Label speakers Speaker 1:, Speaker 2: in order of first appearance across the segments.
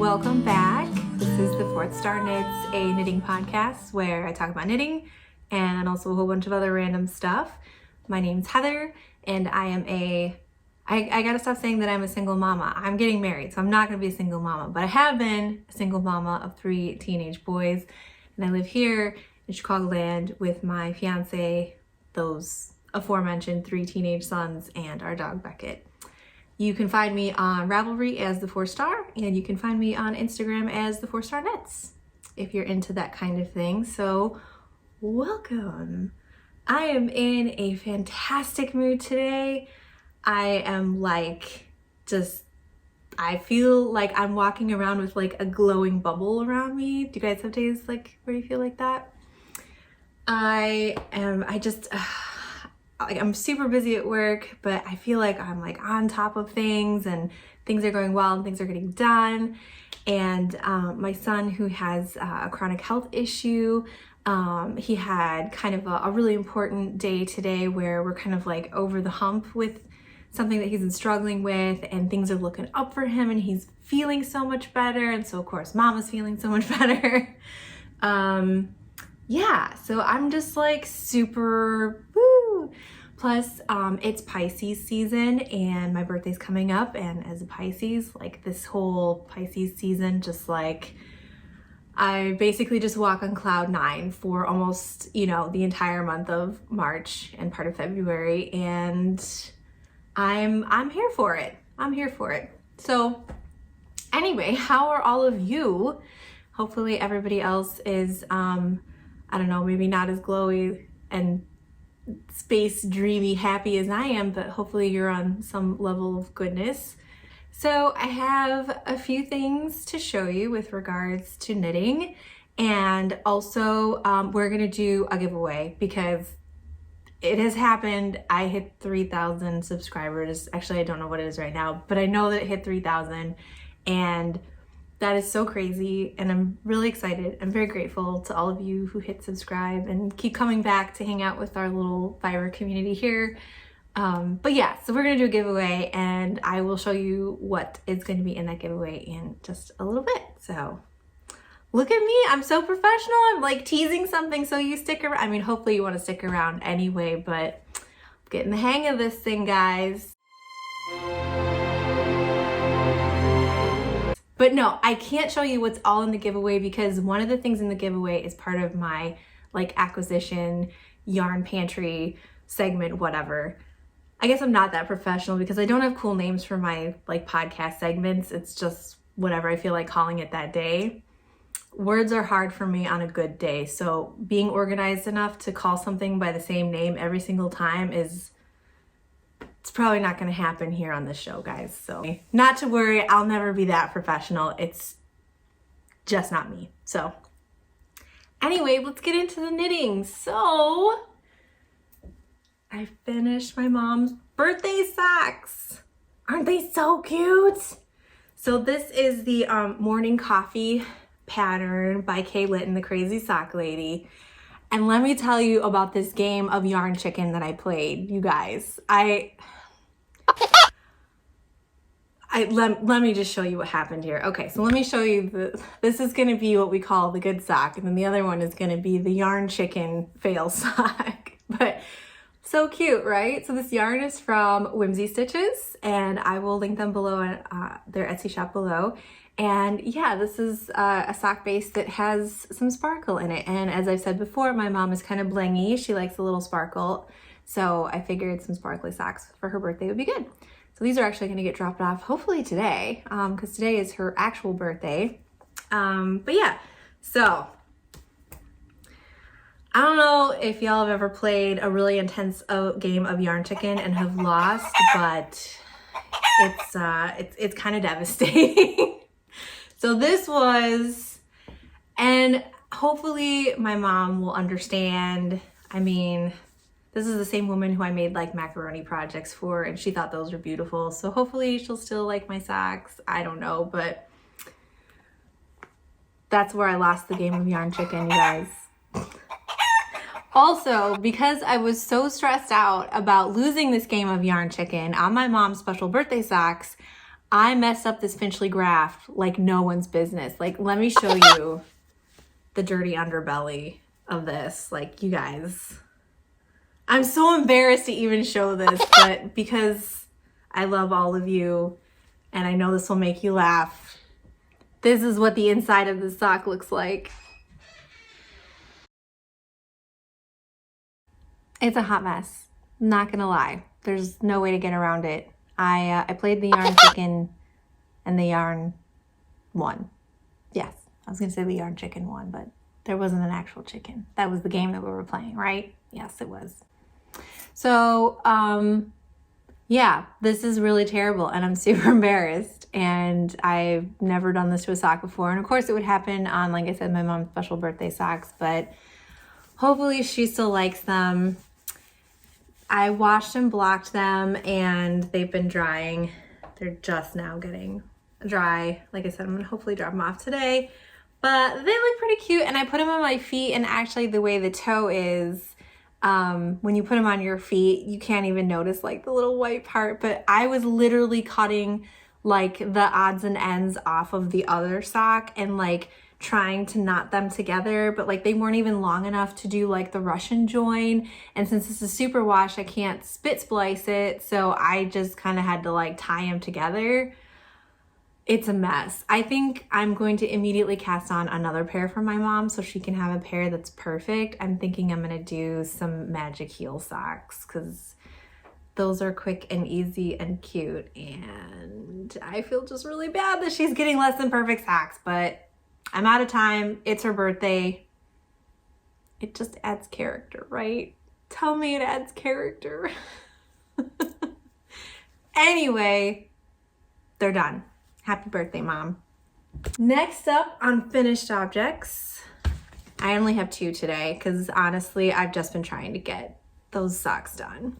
Speaker 1: Welcome back. This is The Fourth Star Knits, a knitting podcast where I talk about knitting and also a whole bunch of other random stuff. My name's Heather and I am I gotta stop saying that I'm a single mama. I'm getting married, so I'm not gonna be a single mama, but I have been a single mama of 3 teenage boys, and I live here in Chicagoland with my fiance, those aforementioned 3 teenage sons, and our dog Beckett. You can find me on Ralvery as The Fourth Star, and you can find me on Instagram as The Fourth Star Knits, if you're into that kind of thing. So, welcome. I am in a fantastic mood today. I am I feel like I'm walking around with like a glowing bubble around me. Do you guys have days like where you feel like that? I'm super busy at work, but I feel like I'm like on top of things and things are going well and things are getting done. And my son, who has a chronic health issue, he had kind of a really important day today where we're kind of like over the hump with something that he's been struggling with, and things are looking up for him and he's feeling so much better. And so of course mama's feeling so much better. Yeah, so I'm just like super woo. Plus it's Pisces season and my birthday's coming up, and as a Pisces, like this whole Pisces season, just like I basically just walk on cloud 9 for almost, the entire month of March and part of February, and I'm here for it. I'm here for it. So anyway, how are all of you? Hopefully everybody else is, I don't know, maybe not as glowy and space dreamy happy as I am, but hopefully you're on some level of goodness. So I have a few things to show you with regards to knitting, and also we're gonna do a giveaway because it has happened. I hit 3,000 subscribers. Actually, I don't know what it is right now, but I know that it hit 3,000, and that is so crazy, and I'm really excited. I'm very grateful to all of you who hit subscribe and keep coming back to hang out with our little Fiverr community here. But yeah, so we're gonna do a giveaway, and I will show you what is going to be in that giveaway in just a little bit. So look at me, I'm so professional. I'm like teasing something so you stick around. I mean, hopefully you want to stick around anyway, but I'm getting the hang of this thing, guys. But no, I can't show you what's all in the giveaway because one of the things in the giveaway is part of my like acquisition, yarn pantry segment, whatever. I guess I'm not that professional because I don't have cool names for my like podcast segments. It's just whatever I feel like calling it that day. Words are hard for me on a good day. So being organized enough to call something by the same name every single time it's probably not going to happen here on this show, guys. So not to worry, I'll never be that professional. It's just not me. So anyway, let's get into the knitting. So I finished my mom's birthday socks. Aren't they so cute? So this is the morning coffee pattern by Kay Litton, the crazy sock lady. And let me tell you about this game of yarn chicken that I played, you guys. Let me just show you what happened here. Okay, so let me show you this is gonna be what we call the good sock, and then the other one is gonna be the yarn chicken fail sock. But so cute, right? So this yarn is from Whimsy Stitches, and I will link them below their Etsy shop below. And yeah, this is a sock base that has some sparkle in it. And as I've said before, my mom is kind of blingy. She likes a little sparkle. So I figured some sparkly socks for her birthday would be good. So these are actually gonna get dropped off hopefully today, because today is her actual birthday. But yeah, so I don't know if y'all have ever played a really intense game of yarn chicken and have lost, but it's kind of devastating. So this was, and hopefully my mom will understand. I mean, this is the same woman who I made like macaroni projects for, and she thought those were beautiful. So hopefully she'll still like my socks. I don't know, but that's where I lost the game of yarn chicken, you guys. Also, because I was so stressed out about losing this game of yarn chicken on my mom's special birthday socks, I messed up this Finchley graft like no one's business. Like, let me show you the dirty underbelly of this. Like, you guys, I'm so embarrassed to even show this, but because I love all of you and I know this will make you laugh, this is what the inside of the sock looks like. It's a hot mess. Not gonna lie. There's no way to get around it. I played the yarn chicken and the yarn won. Yes, I was gonna say the yarn chicken won, but there wasn't an actual chicken. That was the game that we were playing, right? Yes, it was. So, yeah, this is really terrible and I'm super embarrassed, and I've never done this to a sock before. And of course it would happen on, like I said, my mom's special birthday socks, but hopefully she still likes them. I washed and blocked them and they've been drying. They're just now getting dry. Like I said, I'm gonna hopefully drop them off today, but they look pretty cute. And I put them on my feet, and actually the way the toe is, when you put them on your feet, you can't even notice like the little white part, but I was literally cutting like the odds and ends off of the other sock and like trying to knot them together, but like they weren't even long enough to do like the Russian join. And since this is super wash, I can't spit splice it. So I just kind of had to like tie them together. It's a mess. I think I'm going to immediately cast on another pair for my mom so she can have a pair that's perfect. I'm thinking I'm gonna do some magic heel socks because those are quick and easy and cute. And I feel just really bad that she's getting less than perfect socks, but I'm out of time. It's her birthday. It just adds character, right? Tell me it adds character. Anyway, they're done. Happy birthday, Mom. Next up on finished objects, I only have 2 today because honestly, I've just been trying to get those socks done.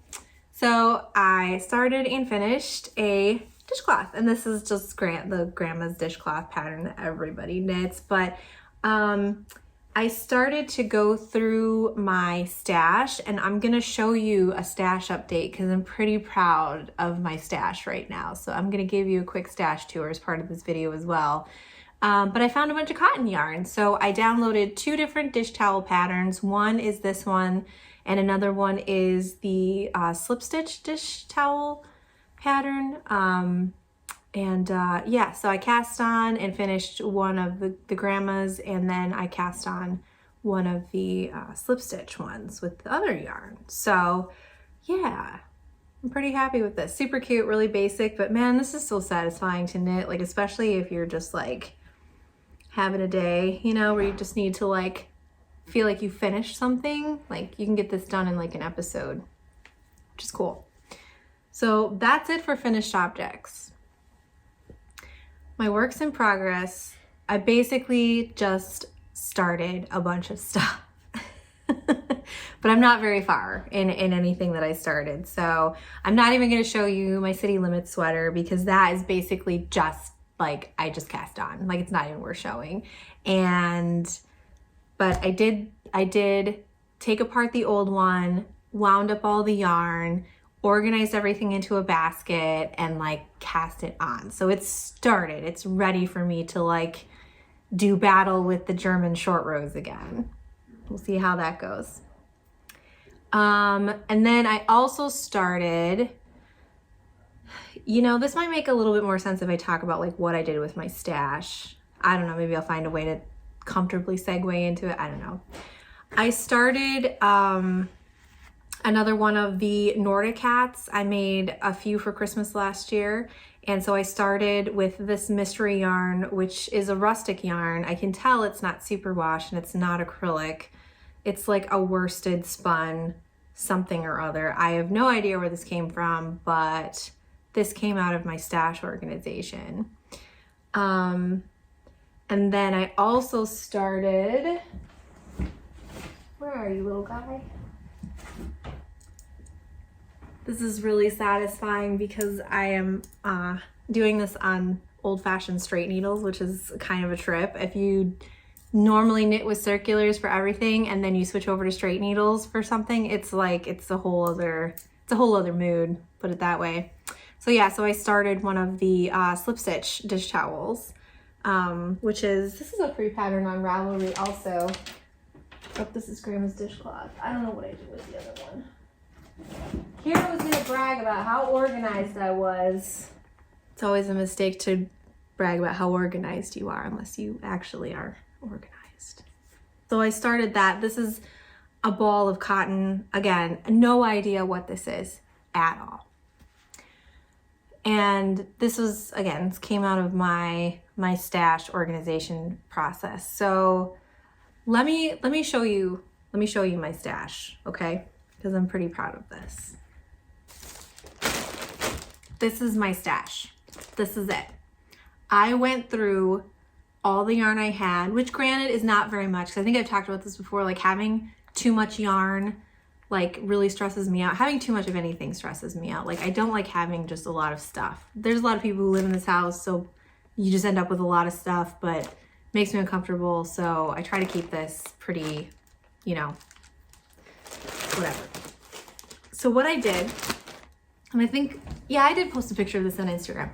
Speaker 1: So I started and finished a dishcloth, and this is just the grandma's dishcloth pattern that everybody knits, but I started to go through my stash, and I'm gonna show you a stash update because I'm pretty proud of my stash right now. So I'm gonna give you a quick stash tour as part of this video as well. But I found a bunch of cotton yarn, so I downloaded 2 different dish towel patterns. One is this one, and another one is the slip stitch dish towel pattern. Yeah, so I cast on and finished one of the grandma's, and then I cast on one of the slip stitch ones with the other yarn. So yeah, I'm pretty happy with this. Super cute, really basic, but man, this is so satisfying to knit, like especially if you're just like having a day, you know, where you just need to like feel like you finished something. Like you can get this done in like an episode, which is cool. So that's it for finished objects. My works in progress, I basically just started a bunch of stuff, but I'm not very far in anything that I started. So I'm not even gonna show you my City Limits sweater because that is basically just like, I just cast on, like it's not even worth showing. But I did take apart the old one, wound up all the yarn, organized everything into a basket, and like cast it on. So it's started, it's ready for me to like do battle with the German short rows again. We'll see how that goes. And then I also started, you know, this might make a little bit more sense if I talk about like what I did with my stash. I don't know, maybe I'll find a way to comfortably segue into it. I don't know. I started, another one of the Nordic hats. I made a few for Christmas last year. And so I started with this mystery yarn, which is a rustic yarn. I can tell it's not superwash and it's not acrylic. It's like a worsted spun something or other. I have no idea where this came from, but this came out of my stash organization. And then I also started, where are you, little guy? This is really satisfying because I am doing this on old-fashioned straight needles, which is kind of a trip. If you normally knit with circulars for everything and then you switch over to straight needles for something, it's like it's a whole other mood, put it that way. So yeah, so I started one of the slip stitch dish towels, this is a free pattern on Ralvery also. Oh, this is Grandma's dishcloth. I don't know what I did with the other one. Here I was gonna brag about how organized I was. It's always a mistake to brag about how organized you are unless you actually are organized. So I started that. This is a ball of cotton. Again, no idea what this is at all. And this was, again, this came out of my stash organization process. So let me show you my stash, okay? Because I'm pretty proud of this. This is my stash. This is it. I went through all the yarn I had, which granted is not very much, because I think I've talked about this before, like having too much yarn like really stresses me out. Having too much of anything stresses me out. Like I don't like having just a lot of stuff. There's a lot of people who live in this house, so you just end up with a lot of stuff, but it makes me uncomfortable. So I try to keep this pretty, you know, whatever. So what I did, and I think, yeah, I did post a picture of this on Instagram.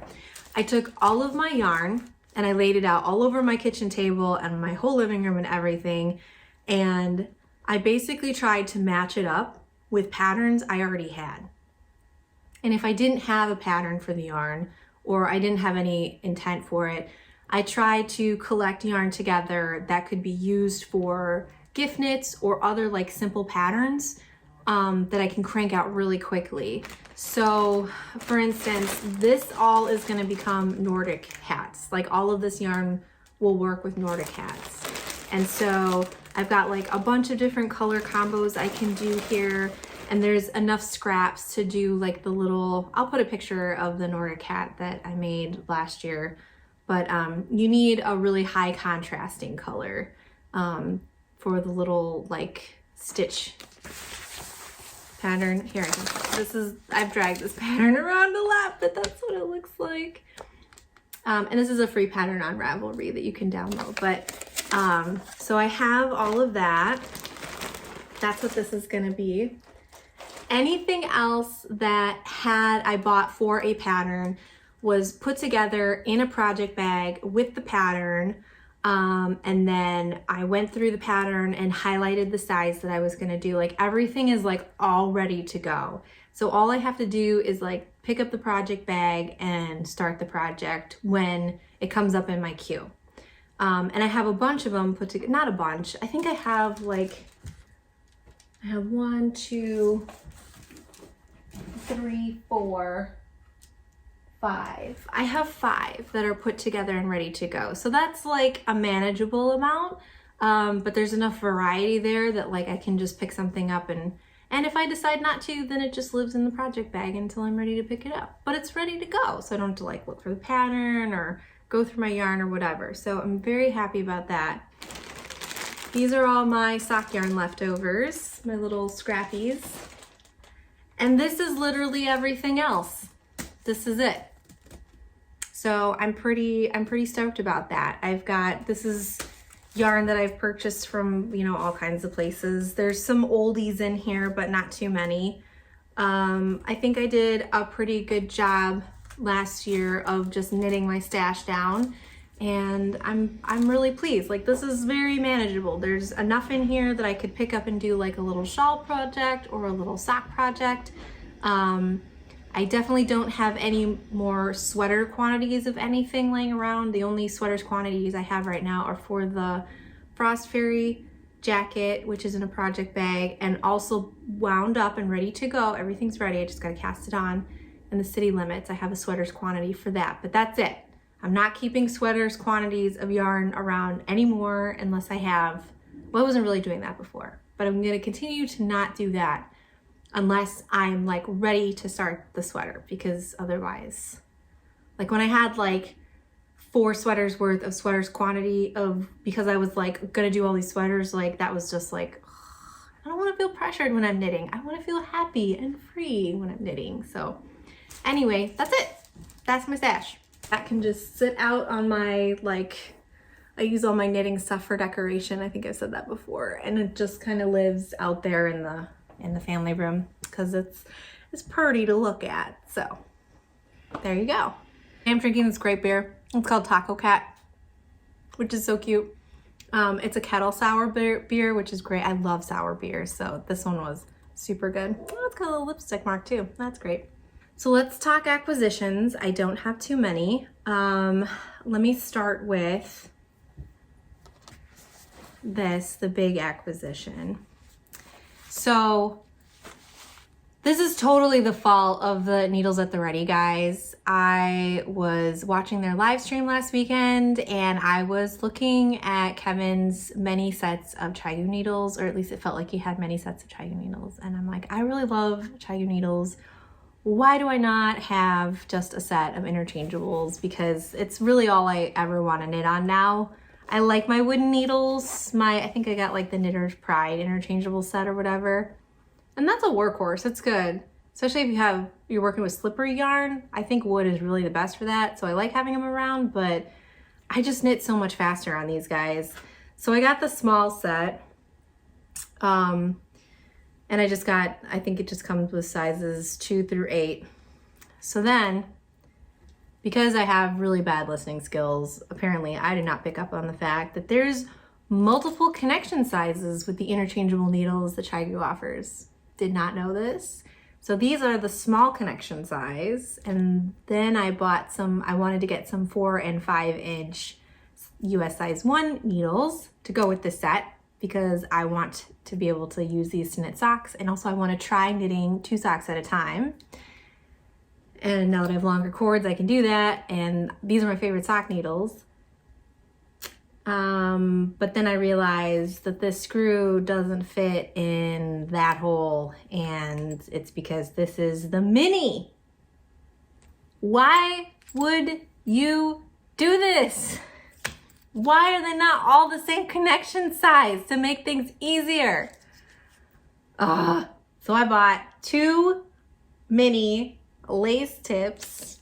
Speaker 1: I took all of my yarn and I laid it out all over my kitchen table and my whole living room and everything. And I basically tried to match it up with patterns I already had. And if I didn't have a pattern for the yarn, or I didn't have any intent for it, I tried to collect yarn together that could be used for gift knits or other like simple patterns that I can crank out really quickly. So for instance, this all is gonna become Nordic hats. Like all of this yarn will work with Nordic hats. And so I've got like a bunch of different color combos I can do here, and there's enough scraps to do like the little, I'll put a picture of the Nordic hat that I made last year, but you need a really high contrasting color for the little like stitch pattern. Here, I've dragged this pattern around a lot, but that's what it looks like. And this is a free pattern on Ravelry that you can download, but so I have all of that. That's what this is gonna be. Anything else that I bought for a pattern was put together in a project bag with the pattern. And then I went through the pattern and highlighted the size that I was gonna do. Like everything is like all ready to go. So all I have to do is like pick up the project bag and start the project when it comes up in my queue. And I have a bunch of them put together, not a bunch. I think I have like, I have 1, 2, 3, 4, 5. I have 5 that are put together and ready to go. So that's like a manageable amount. But there's enough variety there that like I can just pick something up and if I decide not to, then it just lives in the project bag until I'm ready to pick it up. But it's ready to go. So I don't have to like look for the pattern or go through my yarn or whatever. So I'm very happy about that. These are all my sock yarn leftovers, my little scrappies. And this is literally everything else. This is it. So I'm pretty stoked about that. This is yarn that I've purchased from, you know, all kinds of places. There's some oldies in here, but not too many. I think I did a pretty good job last year of just knitting my stash down, and I'm really pleased. Like this is very manageable. There's enough in here that I could pick up and do like a little shawl project or a little sock project. I definitely don't have any more sweater quantities of anything laying around. The only sweaters quantities I have right now are for the Frost Fairy jacket, which is in a project bag and also wound up and ready to go. Everything's ready. I just got to cast it on. And the city limits, I have a sweaters quantity for that, but that's it. I'm not keeping sweaters quantities of yarn around anymore unless I have, well, I wasn't really doing that before, but I'm gonna continue to not do that unless I'm like ready to start the sweater, because otherwise, like when I had like 4 sweaters worth of sweaters quantity because I was like gonna do all these sweaters, like that was just like, I don't wanna feel pressured when I'm knitting. I wanna feel happy and free when I'm knitting, so. Anyway, that's it. That's my stash. That can just sit out on my, like, I use all my knitting stuff for decoration. I think I've said that before. And it just kind of lives out there in the family room because it's pretty to look at. So there you go. I'm drinking this great beer. It's called Taco Cat, which is so cute. It's a kettle sour beer, which is great. I love sour beers, so this one was super good. Oh, it's got a little lipstick mark too. That's great. So let's talk acquisitions. I don't have too many. Let me start with this, the big acquisition. So this is totally the fault of the Needles at the Ready guys. I was watching their live stream last weekend and I was looking at Kevin's many sets of Chigu needles, or at least it felt like he had many sets of Chigu needles. And I'm like, I really love Chigu needles. Why do I not have just a set of interchangeables? Because it's really all I ever want to knit on now. I like my wooden needles. I think I got like the Knitter's Pride interchangeable set or whatever. And that's a workhorse, it's good. Especially if you're working with slippery yarn. I think wood is really the best for that. So I like having them around, but I just knit so much faster on these guys. So I got the small set. And I think it just comes with sizes 2 through 8. So then, because I have really bad listening skills, apparently I did not pick up on the fact that there's multiple connection sizes with the interchangeable needles that Chigu offers. Did not know this. So these are the small connection size. And then I wanted to get some 4 and 5 inch US size 1 needles to go with this set because I want to be able to use these to knit socks. And also I want to try knitting 2 socks at a time. And now that I have longer cords, I can do that. And these are my favorite sock needles. But then I realized that this screw doesn't fit in that hole, and it's because this is the mini. Why would you do this? Why are they not all the same connection size to make things easier? So I bought 2 mini lace tips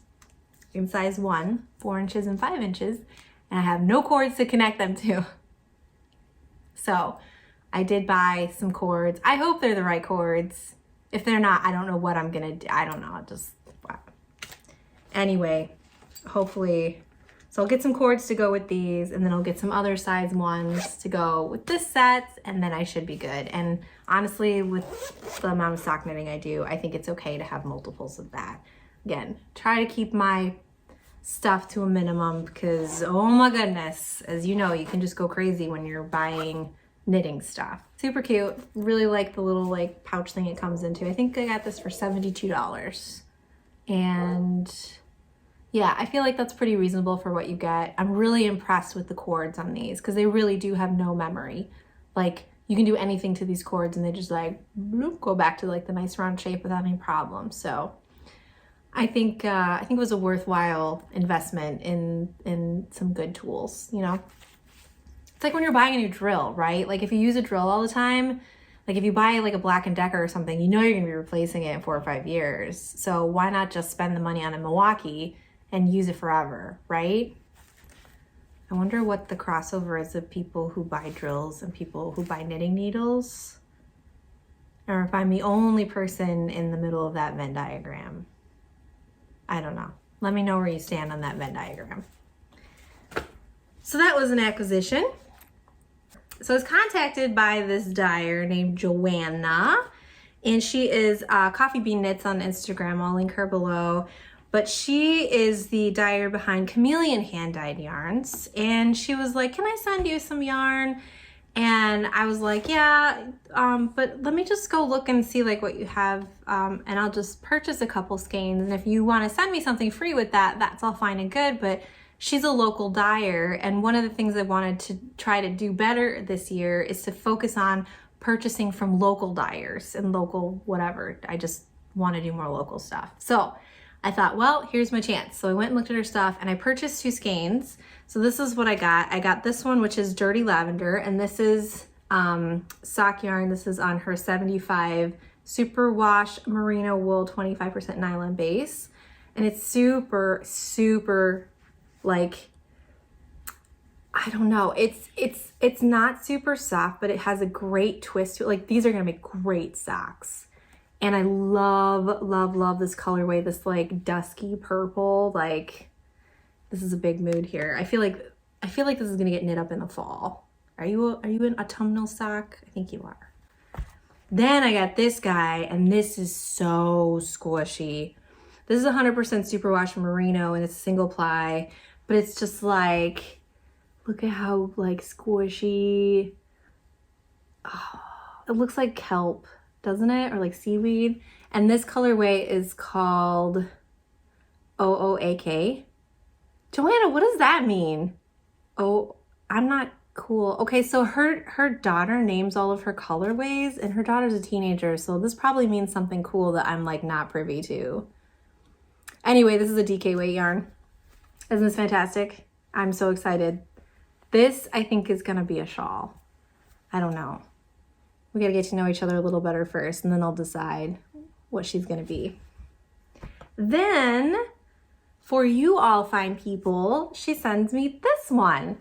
Speaker 1: in size 1, 4 inches and 5 inches. And I have no cords to connect them to. So I did buy some cords. I hope they're the right cords. If they're not, I don't know what I'm gonna do. I don't know, anyway, hopefully. So I'll get some cords to go with these, and then I'll get some other size ones to go with this set, and then I should be good. And honestly, with the amount of sock knitting I do, I think it's okay to have multiples of that. Again, try to keep my stuff to a minimum because, oh my goodness, as you know, you can just go crazy when you're buying knitting stuff. Super cute. Really like the little like pouch thing it comes into. I think I got this for $72. And yeah, I feel like that's pretty reasonable for what you get. I'm really impressed with the cords on these because they really do have no memory. Like you can do anything to these cords and they just like bloop, go back to like the nice round shape without any problem. So I think it was a worthwhile investment in some good tools, you know? It's like when you're buying a new drill, right? Like if you use a drill all the time, like if you buy like a Black & Decker or something, you know you're gonna be replacing it in 4 or 5 years. So why not just spend the money on a Milwaukee and use it forever, right? I wonder what the crossover is of people who buy drills and people who buy knitting needles. Or if I'm the only person in the middle of that Venn diagram. I don't know. Let me know where you stand on that Venn diagram. So that was an acquisition. So I was contacted by this dyer named Joanna, and she is Coffee Bean Knits on Instagram. I'll link her below. But she is the dyer behind Chameleon hand-dyed yarns. And she was like, can I send you some yarn? And I was like, yeah, but let me just go look and see like what you have, and I'll just purchase a couple skeins. And if you want to send me something free with that, that's all fine and good. But she's a local dyer, and one of the things I wanted to try to do better this year is to focus on purchasing from local dyers and local whatever. I just want to do more local stuff. So I thought, well, here's my chance. So I went and looked at her stuff and I purchased 2 skeins. So this is what I got. I got this one, which is Dirty Lavender, and this is sock yarn. This is on her 75 Superwash Merino Wool 25% nylon base. And it's super, super, like, I don't know. It's not super soft, but it has a great twist to it. Like, these are gonna make great socks. And I love, love, love this colorway, this like dusky purple. Like, this is a big mood here. I feel like this is gonna get knit up in the fall. Are you an autumnal sock? I think you are. Then I got this guy, and this is so squishy. This is 100% superwash merino, and it's single ply, but it's just like, look at how like squishy. Oh, it looks like kelp, doesn't it? Or like seaweed. And this colorway is called OOAK. Joanna, what does that mean? Oh, I'm not cool. Okay, so her daughter names all of her colorways, and her daughter's a teenager, so this probably means something cool that I'm like not privy to. Anyway, this is a DK weight yarn. Isn't this fantastic? I'm so excited. This, I think, is gonna be a shawl. I don't know. We gotta get to know each other a little better first, and then I'll decide what she's gonna be. Then, for you all fine people, she sends me this one.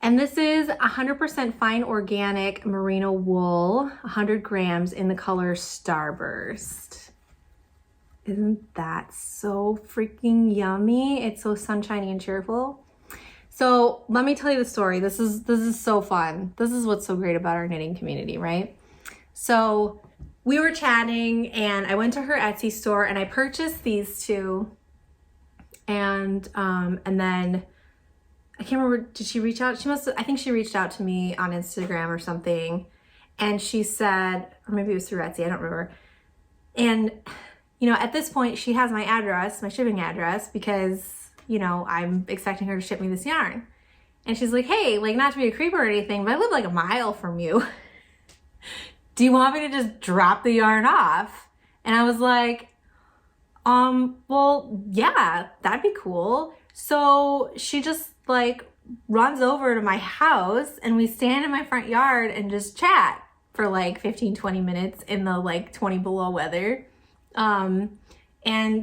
Speaker 1: And this is 100% fine organic merino wool, 100 grams in the color Starburst. Isn't that so freaking yummy? It's so sunshiny and cheerful. So let me tell you the story. This is so fun. This is what's so great about our knitting community, right? So we were chatting, and I went to her Etsy store, and I purchased these two. And then I can't remember, did she reach out? I think she reached out to me on Instagram or something. And she said, or maybe it was through Etsy, I don't remember. And, you know, at this point, she has my address, my shipping address, because, you know, I'm expecting her to ship me this yarn. And she's like, hey, like, not to be a creeper or anything, but I live like a mile from you. Do you want me to just drop the yarn off? And I was like, well, yeah, that'd be cool. So she just like runs over to my house, and we stand in my front yard and just chat for like 15-20 minutes in the like 20 below weather. And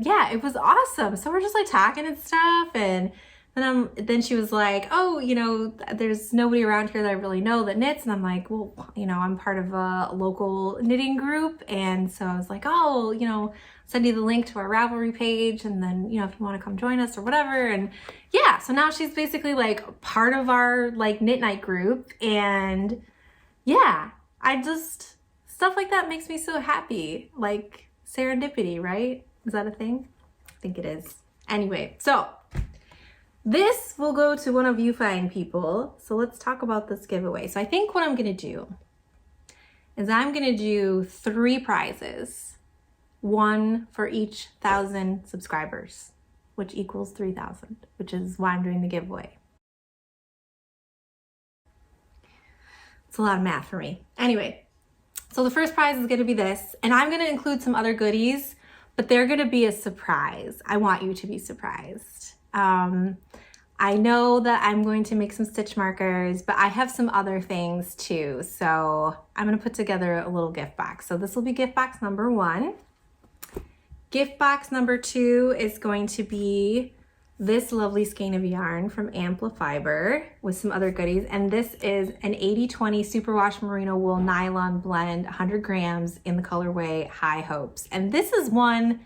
Speaker 1: yeah, it was awesome. So we're just like talking and stuff, and then she was like, oh, you know, there's nobody around here that I really know that knits. And I'm like, well, you know, I'm part of a local knitting group. And so I was like, oh, you know, send you the link to our Ralvery page, and then, you know, if you want to come join us or whatever. And yeah, so now she's basically like part of our like knit night group. And yeah, stuff like that makes me so happy. Like serendipity, right? Is that a thing? I think it is. Anyway, so this will go to one of you fine people. So let's talk about this giveaway. So I think what I'm gonna do is I'm gonna do 3 prizes. 1 for each 1,000 subscribers, which equals 3,000, which is why I'm doing the giveaway. It's a lot of math for me. Anyway, so the first prize is gonna be this, and I'm gonna include some other goodies, but they're gonna be a surprise. I want you to be surprised. I know that I'm going to make some stitch markers, but I have some other things too. So I'm gonna put together a little gift box. So this will be gift box number 1. Gift box number 2 is going to be this lovely skein of yarn from Amplifiber with some other goodies. And this is an 80/20 superwash merino wool nylon blend, 100 grams in the colorway High Hopes. And this is one,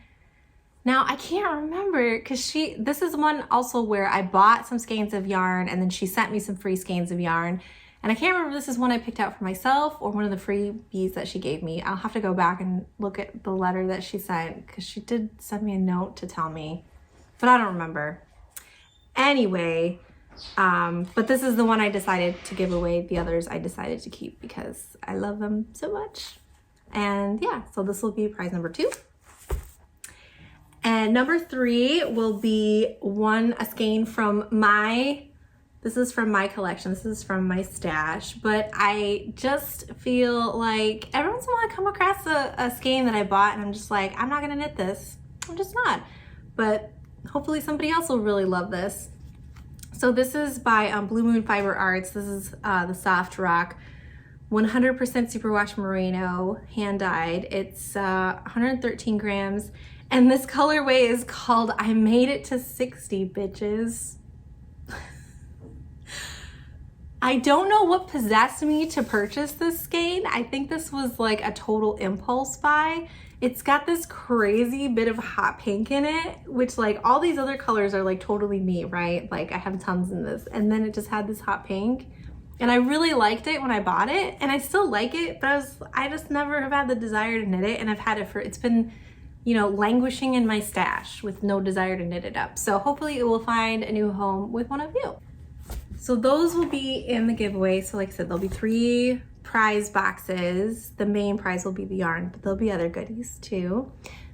Speaker 1: now I can't remember, because this is one also where I bought some skeins of yarn, and then she sent me some free skeins of yarn. And I can't remember if this is one I picked out for myself or one of the freebies that she gave me. I'll have to go back and look at the letter that she sent, because she did send me a note to tell me, but I don't remember. Anyway, but this is the one I decided to give away. The others I decided to keep because I love them so much. And yeah, so this will be prize number 2. And number 3 will be a skein from this is from my collection. This is from my stash, but I just feel like every once in a while I come across a skein that I bought, and I'm just like, I'm not gonna knit this. I'm just not. But hopefully somebody else will really love this. So this is by Blue Moon Fiber Arts. This is the Soft Rock 100% superwash merino, hand dyed. It's 113 grams. And this colorway is called I Made It to 60, bitches. I don't know what possessed me to purchase this skein. I think this was like a total impulse buy. It's got this crazy bit of hot pink in it, which like all these other colors are like totally me, right? Like I have tons in this, and then it just had this hot pink. And I really liked it when I bought it, and I still like it, but I just never have had the desire to knit it, and I've had it it's been, you know, languishing in my stash with no desire to knit it up. So hopefully it will find a new home with one of you. So those will be in the giveaway. So like I said, there'll be 3 prize boxes. The main prize will be the yarn, but there'll be other goodies too.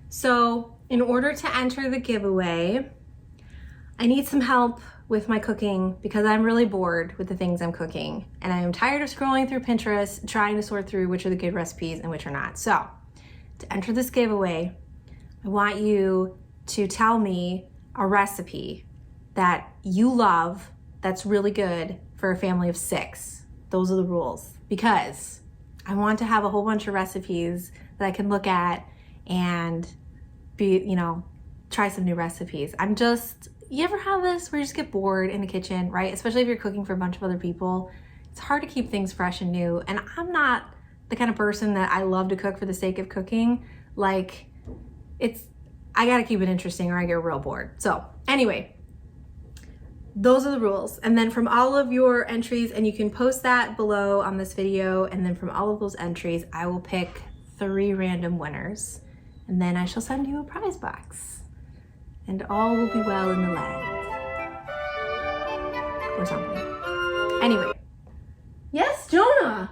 Speaker 1: So in order to enter the giveaway, I need some help with my cooking because I'm really bored with the things I'm cooking, and I am tired of scrolling through Pinterest trying to sort through which are the good recipes and which are not. So to enter this giveaway, I want you to tell me a recipe that you love that's really good for a family of 6. Those are the rules, because I want to have a whole bunch of recipes that I can look at and try some new recipes. You ever have this where you just get bored in the kitchen, right? Especially if you're cooking for a bunch of other people. It's hard to keep things fresh and new. And I'm not the kind of person that I love to cook for the sake of cooking. Like, I gotta keep it interesting or I get real bored. So anyway, those are the rules. And then from all of your entries, and you can post that below on this video, and then from all of those entries, I will pick 3 random winners. And then I shall send you a prize box. And all will be well in the land. Or something. Anyway. Yes, Jonah!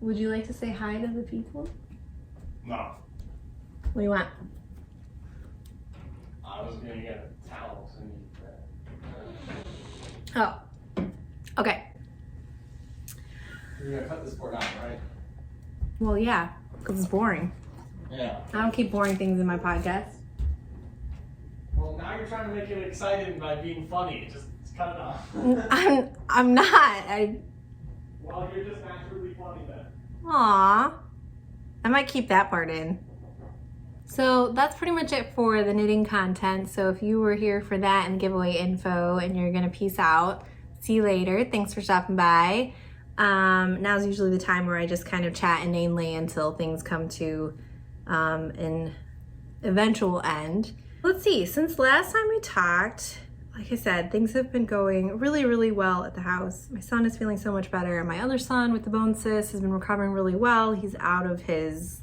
Speaker 1: Would you like to say hi to the people?
Speaker 2: No.
Speaker 1: What do you want?
Speaker 2: I was gonna get a towel so you
Speaker 1: Oh. Okay.
Speaker 2: You're gonna cut this part out, right?
Speaker 1: Well, yeah, because it's boring.
Speaker 2: Yeah.
Speaker 1: I don't keep boring things in my podcast.
Speaker 2: Well, now you're trying to make it exciting by being funny. Just cut it off.
Speaker 1: I'm not.
Speaker 2: Well, you're just naturally funny then.
Speaker 1: Aw. I might keep that part in. So that's pretty much it for the knitting content. So if you were here for that and giveaway info and you're gonna peace out, see you later. Thanks for stopping by. Now's usually the time where I just kind of chat inanely until things come to an eventual end. Let's see, since last time we talked, like I said, things have been going really, really well at the house. My son is feeling so much better. My other son with the bone cyst has been recovering really well. He's out of his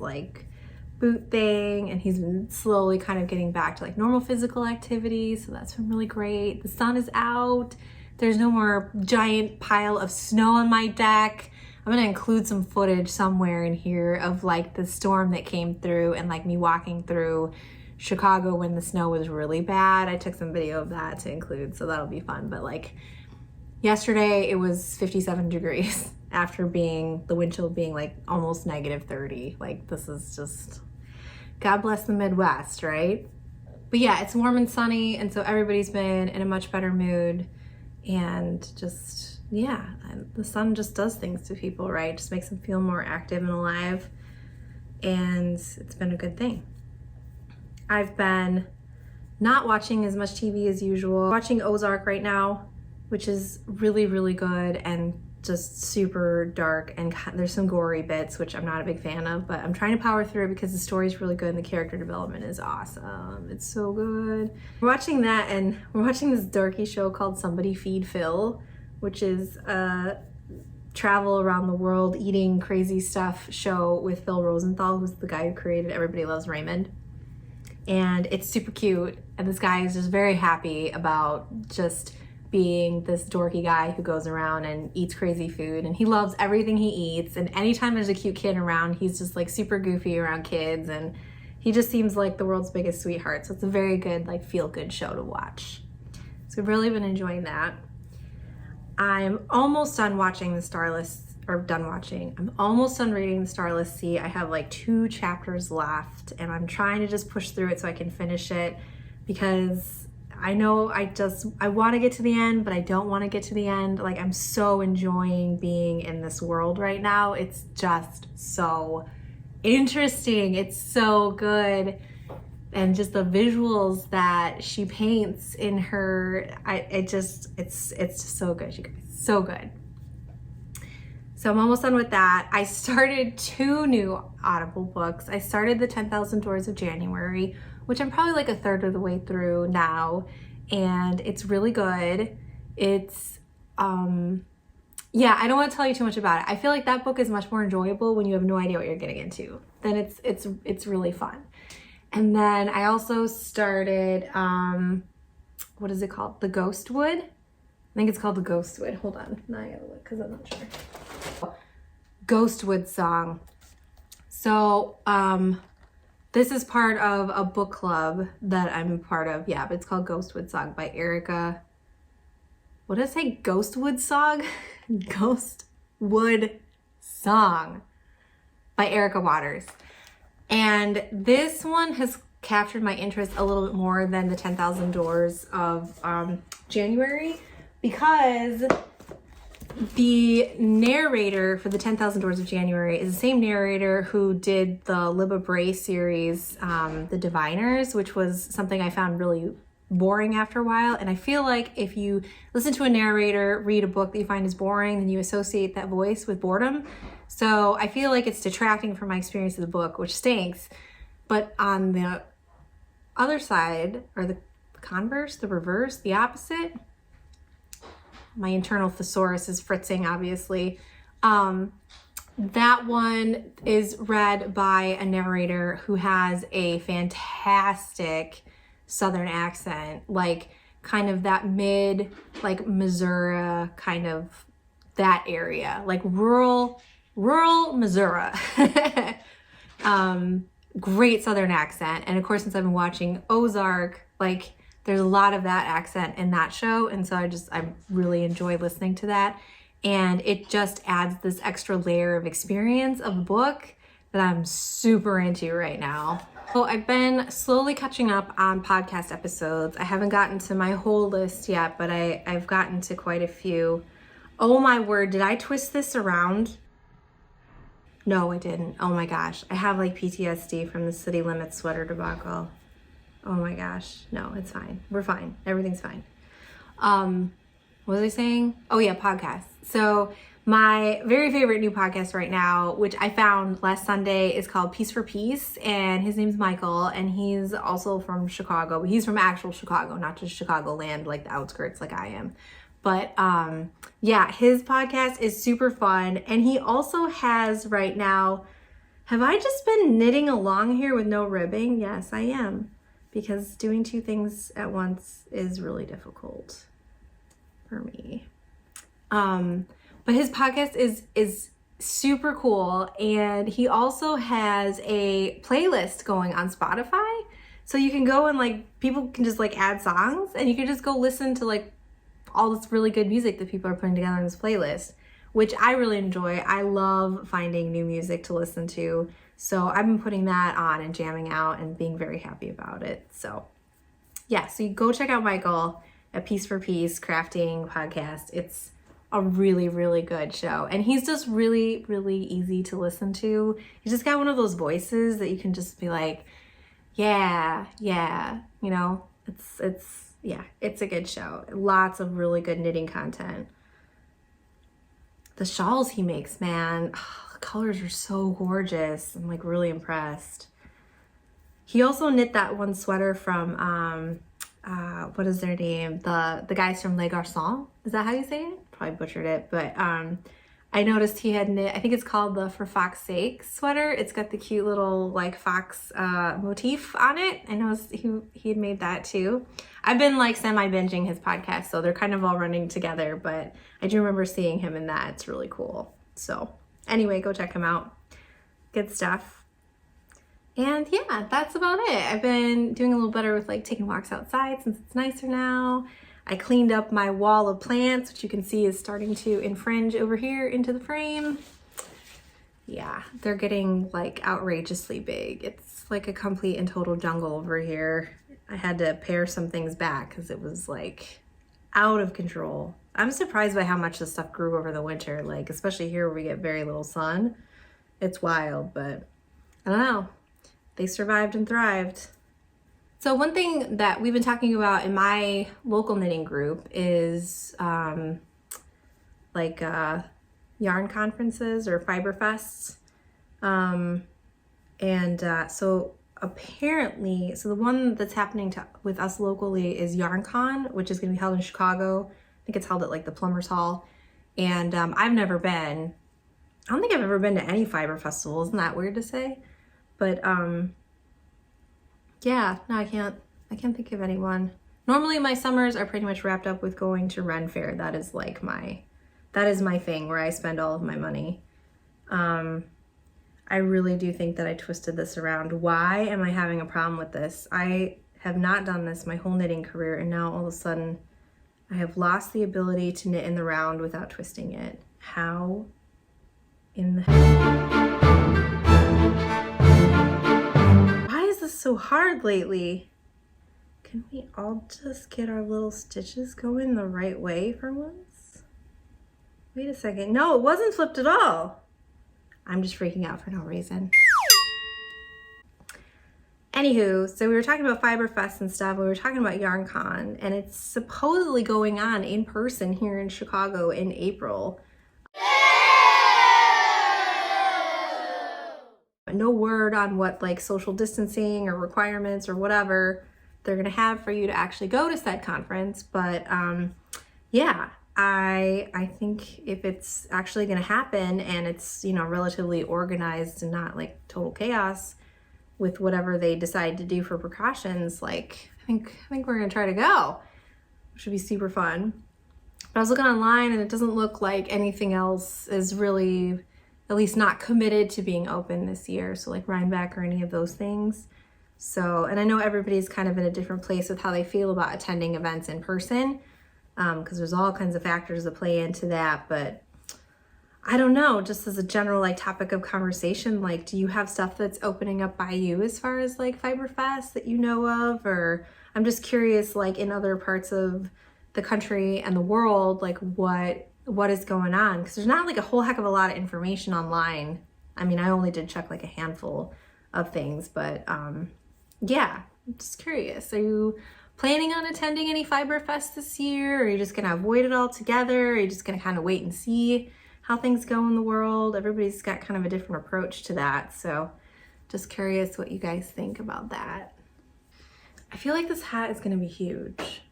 Speaker 1: boot thing, and he's been slowly kind of getting back to normal physical activity. So that's been really great. The sun is out. There's no more giant pile of snow on my deck. I'm gonna include some footage somewhere in here of the storm that came through and me walking through Chicago when the snow was really bad. I took some video of that to include, so that'll be fun. But yesterday it was 57 degrees after the wind chill being almost -30. This is just, God bless the Midwest, right? But yeah, it's warm and sunny, and so everybody's been in a much better mood, and just, yeah, the sun just does things to people, right? Just makes them feel more active and alive, and it's been a good thing. I've been not watching as much TV as usual. Watching Ozark right now, which is really, really good and just super dark, and there's some gory bits, which I'm not a big fan of, but I'm trying to power through because the story's really good and the character development is awesome. It's so good. We're watching that, and we're watching this dorky show called Somebody Feed Phil, which is a travel around the world eating crazy stuff show with Phil Rosenthal, who's the guy who created Everybody Loves Raymond. And it's super cute, and this guy is just very happy about just being this dorky guy who goes around and eats crazy food, and he loves everything he eats, and anytime there's a cute kid around, he's just super goofy around kids, and he just seems like the world's biggest sweetheart. So it's a very good feel-good show to watch. So I've really been enjoying that. I'm almost done watching the Starless, I'm almost done reading the Starless Sea. I have 2 chapters left, and I'm trying to just push through it so I can finish it, because I know I want to get to the end, but I don't want to get to the end. I'm so enjoying being in this world right now. It's just so interesting. It's so good. And just the visuals that she paints in her, it's just so good, you guys, so good. So I'm almost done with that. I started 2 new Audible books. I started The 10,000 Doors of January, which I'm probably like a third of the way through now, and it's really good. It's, yeah, I don't want to tell you too much about it. I feel like that book is much more enjoyable when you have no idea what you're getting into. Then it's really fun. And then I also started, what is it called? The Ghostwood? I think it's called The Ghostwood. Hold on. Now I gotta look because I'm not sure. Ghostwood Song. So, this is part of a book club that I'm a part of. Yeah, but it's called Ghostwood Song by Erica. What did I say? Ghostwood Song? Ghostwood Song by Erica Waters. And this one has captured my interest a little bit more than the 10,000 Doors of January, because the narrator for the 10,000 Doors of January is the same narrator who did the Libba Bray series, The Diviners, which was something I found really boring after a while. And I feel like if you listen to a narrator read a book that you find is boring, then you associate that voice with boredom. So I feel like it's detracting from my experience of the book, which stinks. But on the other side, or the converse, the reverse, the opposite, my internal thesaurus is fritzing, obviously. That one is read by a narrator who has a fantastic Southern accent, like kind of that mid, like Missouri, kind of that area, like rural Missouri. Great Southern accent. And of course, since I've been watching Ozark, like there's a lot of that accent in that show. And so I really enjoy listening to that. And it just adds this extra layer of experience of the book that I'm super into right now. So I've been slowly catching up on podcast episodes. I haven't gotten to my whole list yet, but I've gotten to quite a few. Oh my word, did I twist this around? No, I didn't. Oh my gosh. I have like PTSD from the City Limits sweater debacle. Oh my gosh. No, it's fine. We're fine. Everything's fine. What was I saying? Oh yeah, podcasts. So my very favorite new podcast right now, which I found last Sunday, is called Peace for Peace, and his name's Michael, and he's also from Chicago, but he's from actual Chicago, not just Chicagoland, like the outskirts like I am. But yeah, his podcast is super fun, and he also has right now, have I just been knitting along here with no ribbing? Yes, I am, because doing 2 things at once is really difficult for me. But his podcast is super cool, and he also has a playlist going on Spotify. So you can go and like, people can just like add songs, and you can just go listen to like all this really good music that people are putting together in this playlist, which I really enjoy. I love finding new music to listen to. So I've been putting that on and jamming out and being very happy about it. So yeah, so you go check out Michael at Peace for Peace Crafting Podcast. It's a really, really good show. And he's just really, really easy to listen to. He's just got one of those voices that you can just be like, yeah, you know, it's a good show. Lots of really good knitting content. The shawls he makes, man, the colors are so gorgeous. I'm like really impressed. He also knit that one sweater from, what is their name? The guys from Les Garçons. Is that how you say it? Probably butchered it, but I noticed he had knit, I think it's called the For Fox's Sake sweater. It's got the cute little like fox motif on it. I noticed he had made that too. I've been like semi-binging his podcast, so they're kind of all running together, but I do remember seeing him in that. It's really cool. So anyway, go check him out. Good stuff. And yeah, that's about it. I've been doing a little better with like taking walks outside since it's nicer now. I cleaned up my wall of plants, which you can see is starting to infringe over here into the frame. Yeah, they're getting like outrageously big. It's like a complete and total jungle over here. I had to pare some things back because it was like out of control. I'm surprised by how much this stuff grew over the winter, like especially here where we get very little sun. It's wild, but I don't know. They survived and thrived. So one thing that we've been talking about in my local knitting group is yarn conferences or fiber fests. So apparently, so the one that's happening with us locally is Yarncon, which is going to be held in Chicago. I think it's held at like the Plumbers Hall. And I've never been. I don't think I've ever been to any fiber festival. Isn't that weird to say? But yeah, no, I can't think of anyone. Normally my summers are pretty much wrapped up with going to Ren Fair. That is like that is my thing where I spend all of my money. I really do think that I twisted this around. Why am I having a problem with this? I have not done this my whole knitting career, and now all of a sudden I have lost the ability to knit in the round without twisting it. How in the heck? Why is this so hard lately? Can we all just get our little stitches going the right way for once? Wait a second. No, it wasn't flipped at all. I'm just freaking out for no reason. Anywho, so we were talking about Fiber Fest and stuff. We were talking about Yarncon, and it's supposedly going on in person here in Chicago in April. No word on what like social distancing or requirements or whatever they're gonna have for you to actually go to said conference, but yeah. I think if it's actually going to happen and it's, you know, relatively organized and not like total chaos with whatever they decide to do for precautions, like I think we're going to try to go. It should be super fun. But I was looking online and it doesn't look like anything else is really, at least not committed to being open this year. So like Rhinebeck or any of those things. So, and I know everybody's kind of in a different place with how they feel about attending events in person. Because there's all kinds of factors that play into that, but I don't know, just as a general like topic of conversation, like do you have stuff that's opening up by you as far as like Fiber Fest that you know of? Or I'm just curious, like in other parts of the country and the world, like what is going on? Because there's not like a whole heck of a lot of information online. I mean, I only did check like a handful of things, but yeah, I'm just curious. Are you planning on attending any Fiber Fest this year? Or are you just gonna avoid it altogether? Or are you just gonna kind of wait and see how things go in the world? Everybody's got kind of a different approach to that. So just curious what you guys think about that. I feel like this hat is gonna be huge.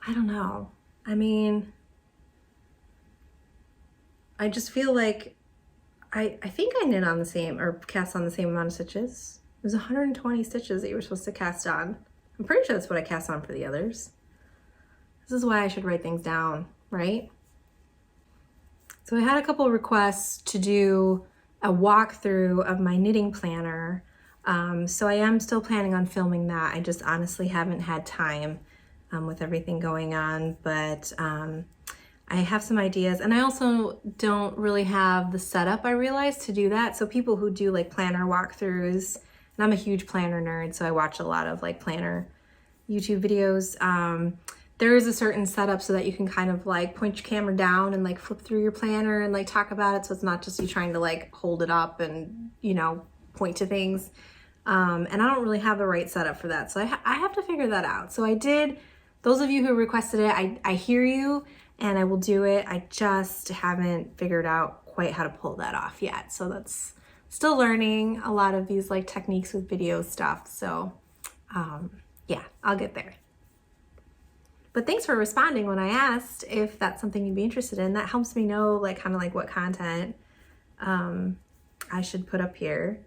Speaker 1: I don't know. I mean, I just feel like I think I knit on the same or cast on the same amount of stitches. It was 120 stitches that you were supposed to cast on. I'm pretty sure that's what I cast on for the others. This is why I should write things down, right? So I had a couple requests to do a walkthrough of my knitting planner. So I am still planning on filming that. I just honestly haven't had time with everything going on, but I have some ideas, and I also don't really have the setup, I realize, to do that. So people who do like planner walkthroughs, and I'm a huge planner nerd, so I watch a lot of like planner YouTube videos. There is a certain setup so that you can kind of like point your camera down and like flip through your planner and like talk about it. So it's not just you trying to like hold it up and, you know, point to things. And I don't really have the right setup for that. So I have to figure that out. So I did, those of you who requested it, I hear you and I will do it. I just haven't figured out quite how to pull that off yet. So that's still learning a lot of these like techniques with video stuff. So yeah, I'll get there. But thanks for responding when I asked if that's something you'd be interested in. That helps me know like kind of like what content I should put up here.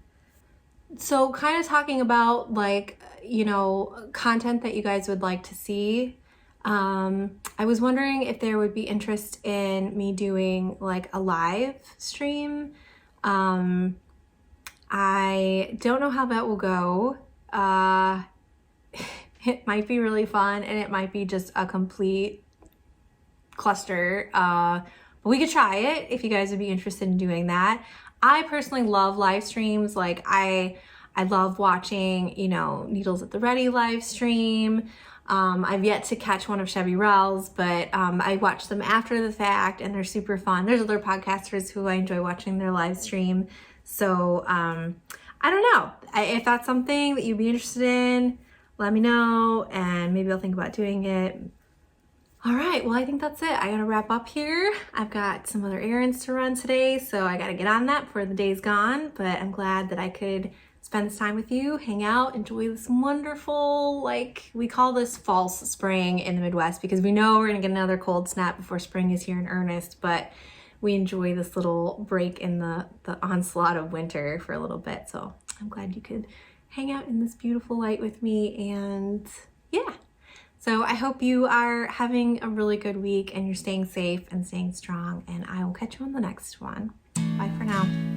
Speaker 1: So kind of talking about like, you know, content that you guys would like to see. I was wondering if there would be interest in me doing like a live stream. I don't know how that will go. It might be really fun and it might be just a complete cluster. But we could try it if you guys would be interested in doing that. I personally love live streams. Like I love watching, you know, Needles at the Ready live stream. I've yet to catch one of Chevy Ral's, but I watch them after the fact and they're super fun. There's other podcasters who I enjoy watching their live stream. So I don't know. If that's something that you'd be interested in, let me know and maybe I'll think about doing it. All right, well, I think that's it. I gotta wrap up here. I've got some other errands to run today, so I gotta get on that before the day's gone, but I'm glad that I could spend this time with you, hang out, enjoy this wonderful, like, we call this false spring in the Midwest because we know we're gonna get another cold snap before spring is here in earnest, but we enjoy this little break in the onslaught of winter for a little bit. So I'm glad you could hang out in this beautiful light with me, and yeah. So I hope you are having a really good week and you're staying safe and staying strong, and I will catch you on the next one. Bye for now.